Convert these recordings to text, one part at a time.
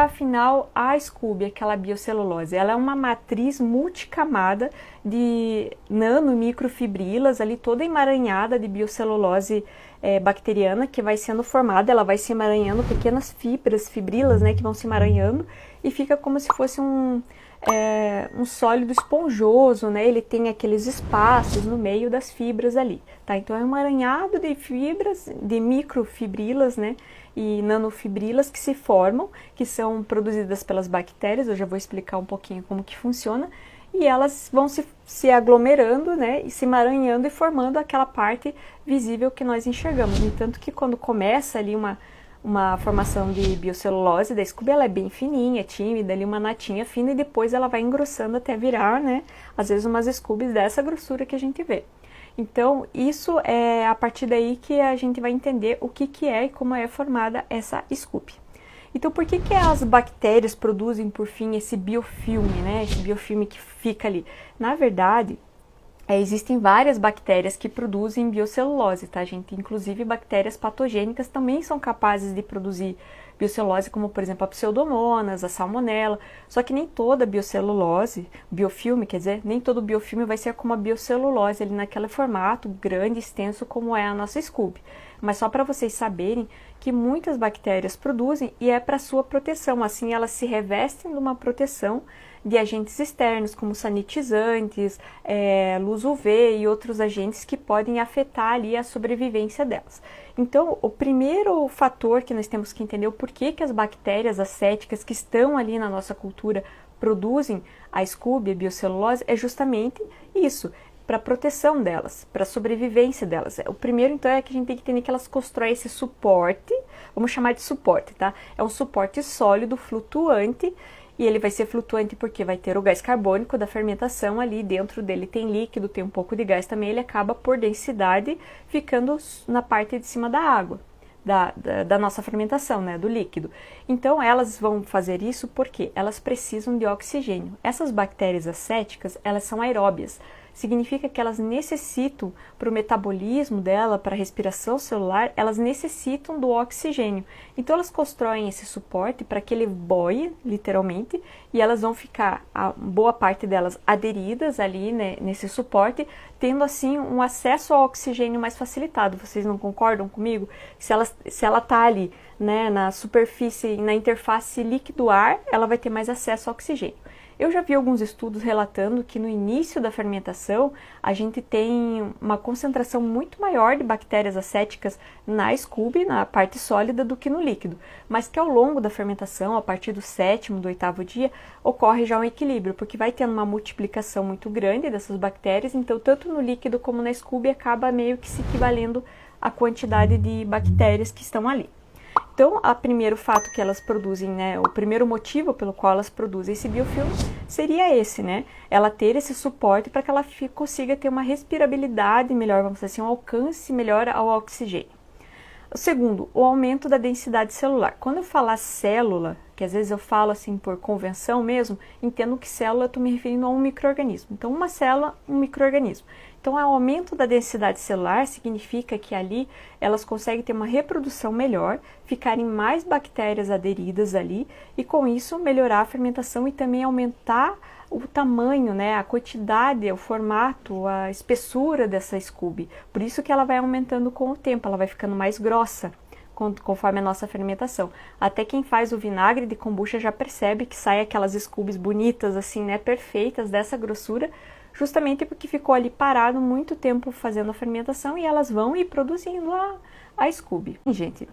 afinal a Scooby, aquela biocelulose? Ela é uma matriz multicamada de nano e microfibrilas, ali toda emaranhada de biocelulose bacteriana que vai sendo formada. Ela vai se emaranhando, pequenas fibrilas, né, que vão se emaranhando e fica como se fosse um sólido esponjoso, né? Ele tem aqueles espaços no meio das fibras ali, tá? Então é um emaranhado de fibras, de microfibrilas, né? E nanofibrilas que se formam, que são produzidas pelas bactérias. Eu já vou explicar um pouquinho como que funciona. E elas vão se aglomerando, né? E se emaranhando e formando aquela parte visível que nós enxergamos. No entanto que quando começa ali uma formação de biocelulose da Scooby, ela é bem fininha, tímida, ali uma natinha fina, e depois ela vai engrossando até virar, né, às vezes umas Scoobies dessa grossura que a gente vê. Então, isso é a partir daí que a gente vai entender o que é e como é formada essa Scooby. Então, por que as bactérias produzem, por fim, esse biofilme, né, esse biofilme que fica ali? Na verdade, existem várias bactérias que produzem biocelulose, tá, gente? Inclusive bactérias patogênicas também são capazes de produzir biocelulose, como por exemplo a pseudomonas, a salmonela. Só que nem toda biocelulose, biofilme, quer dizer, nem todo biofilme vai ser como a biocelulose, ali naquele formato grande, extenso, como é a nossa Scooby. Mas só para vocês saberem que muitas bactérias produzem e é para sua proteção. Assim, elas se revestem de uma proteção de agentes externos, como sanitizantes, luz UV e outros agentes que podem afetar ali a sobrevivência delas. Então, o primeiro fator que nós temos que entender o porquê que as bactérias acéticas que estão ali na nossa cultura produzem a Scooby, a biocelulose, é justamente isso, para a proteção delas, para a sobrevivência delas. O primeiro, então, é que a gente tem que entender que elas constroem esse suporte, vamos chamar de suporte, tá? É um suporte sólido, flutuante, e ele vai ser flutuante porque vai ter o gás carbônico da fermentação ali, dentro dele tem líquido, tem um pouco de gás também, ele acaba por densidade ficando na parte de cima da água, da nossa fermentação, né, do líquido. Então elas vão fazer isso porque elas precisam de oxigênio. Essas bactérias acéticas, elas são aeróbias. Significa que elas necessitam, para o metabolismo dela, para a respiração celular, elas necessitam do oxigênio. Então elas constroem esse suporte para que ele boie, literalmente, e elas vão ficar, a boa parte delas, aderidas ali, né, nesse suporte, tendo assim um acesso ao oxigênio mais facilitado. Vocês não concordam comigo? Se ela está ali, né, na superfície, na interface líquido-ar, ela vai ter mais acesso ao oxigênio. Eu já vi alguns estudos relatando que no início da fermentação a gente tem uma concentração muito maior de bactérias acéticas na Scooby, na parte sólida, do que no líquido, mas que ao longo da fermentação, a partir do 7º, do 8º dia, ocorre já um equilíbrio, porque vai tendo uma multiplicação muito grande dessas bactérias, então tanto no líquido como na Scooby acaba meio que se equivalendo à quantidade de bactérias que estão ali. Então, o primeiro fato que elas produzem, né, o primeiro motivo pelo qual elas produzem esse biofilme seria esse, né, ela ter esse suporte para que ela consiga ter uma respirabilidade melhor, vamos dizer assim, um alcance melhor ao oxigênio. O segundo, o aumento da densidade celular. Quando eu falar célula, que às vezes eu falo assim por convenção mesmo, entendo que célula eu estou me referindo a um micro-organismo. Então, uma célula, um micro-organismo. Então, o aumento da densidade celular significa que ali elas conseguem ter uma reprodução melhor, ficarem mais bactérias aderidas ali e com isso melhorar a fermentação e também aumentar o tamanho, né, a quantidade, o formato, a espessura dessa Scooby. Por isso que ela vai aumentando com o tempo, ela vai ficando mais grossa conforme a nossa fermentação. Até quem faz o vinagre de kombucha já percebe que sai aquelas Scoobies bonitas assim, né, perfeitas dessa grossura, justamente porque ficou ali parado muito tempo fazendo a fermentação e elas vão ir produzindo a Scooby. Gente,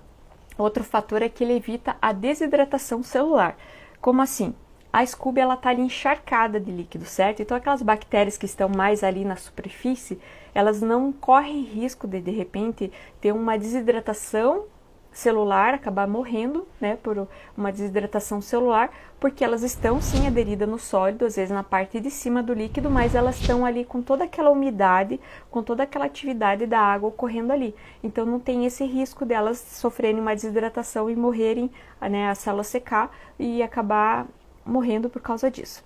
outro fator é que ele evita a desidratação celular. Como assim? A Scooby ela está ali encharcada de líquido, certo? Então aquelas bactérias que estão mais ali na superfície, elas não correm risco de repente ter uma desidratação celular, acabar morrendo, né, por uma desidratação celular, porque elas estão sim aderidas no sólido, às vezes na parte de cima do líquido, mas elas estão ali com toda aquela umidade, com toda aquela atividade da água ocorrendo ali. Então não tem esse risco delas sofrerem uma desidratação e morrerem, né, a célula secar e acabar morrendo por causa disso.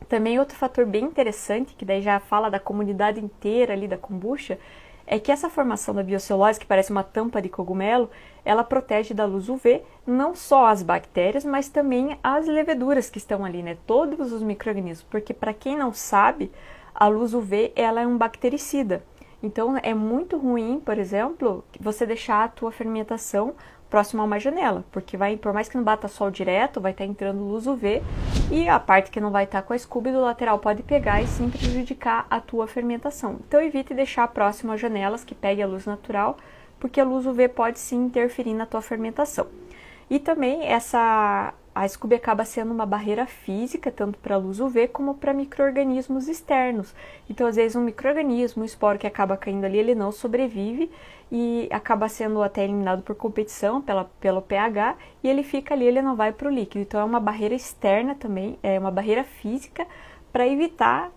Também outro fator bem interessante, que daí já fala da comunidade inteira ali da kombucha, é que essa formação da biocelulose, que parece uma tampa de cogumelo, ela protege da luz UV não só as bactérias, mas também as leveduras que estão ali, né? Todos os micro-organismos, porque para quem não sabe, a luz UV ela é um bactericida. Então é muito ruim, por exemplo, você deixar a tua fermentação próximo a uma janela, porque vai, por mais que não bata sol direto, vai estar entrando luz UV e a parte que não vai estar com a scooby do lateral pode pegar e sim prejudicar a tua fermentação. Então evite deixar próximo a janelas que pegue a luz natural, porque a luz UV pode sim interferir na tua fermentação. E também a scooby acaba sendo uma barreira física, tanto para a luz UV como para micro-organismos externos. Então, às vezes, um micro-organismo, um esporo que acaba caindo ali, ele não sobrevive e acaba sendo até eliminado por competição, pelo pH, e ele fica ali, ele não vai para o líquido. Então, é uma barreira externa também, é uma barreira física para evitar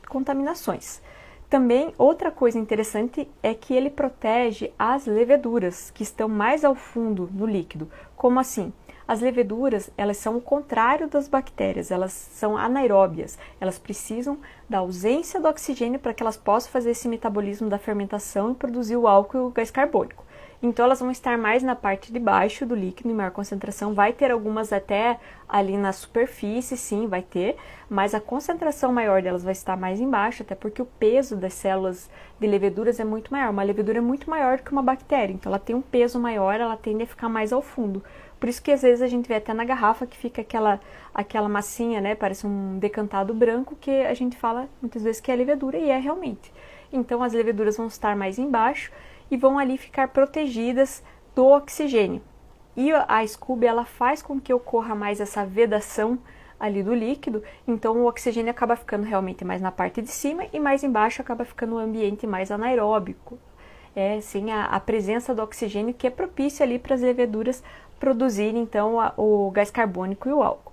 contaminações. Também, outra coisa interessante é que ele protege as leveduras que estão mais ao fundo no líquido. Como assim? As leveduras, elas são o contrário das bactérias, elas são anaeróbias, elas precisam da ausência do oxigênio para que elas possam fazer esse metabolismo da fermentação e produzir o álcool e o gás carbônico. Então elas vão estar mais na parte de baixo do líquido, em maior concentração, vai ter algumas até ali na superfície, sim, vai ter, mas a concentração maior delas vai estar mais embaixo, até porque o peso das células de leveduras é muito maior. Uma levedura é muito maior que uma bactéria, então ela tem um peso maior, ela tende a ficar mais ao fundo. Por isso que às vezes a gente vê até na garrafa que fica aquela massinha, né, parece um decantado branco, que a gente fala muitas vezes que é levedura, e é realmente. Então as leveduras vão estar mais embaixo e vão ali ficar protegidas do oxigênio. E a scooby, ela faz com que ocorra mais essa vedação ali do líquido, então o oxigênio acaba ficando realmente mais na parte de cima e mais embaixo acaba ficando um ambiente mais anaeróbico. É sim a presença do oxigênio que é propícia ali para as leveduras produzirem então o gás carbônico e o álcool.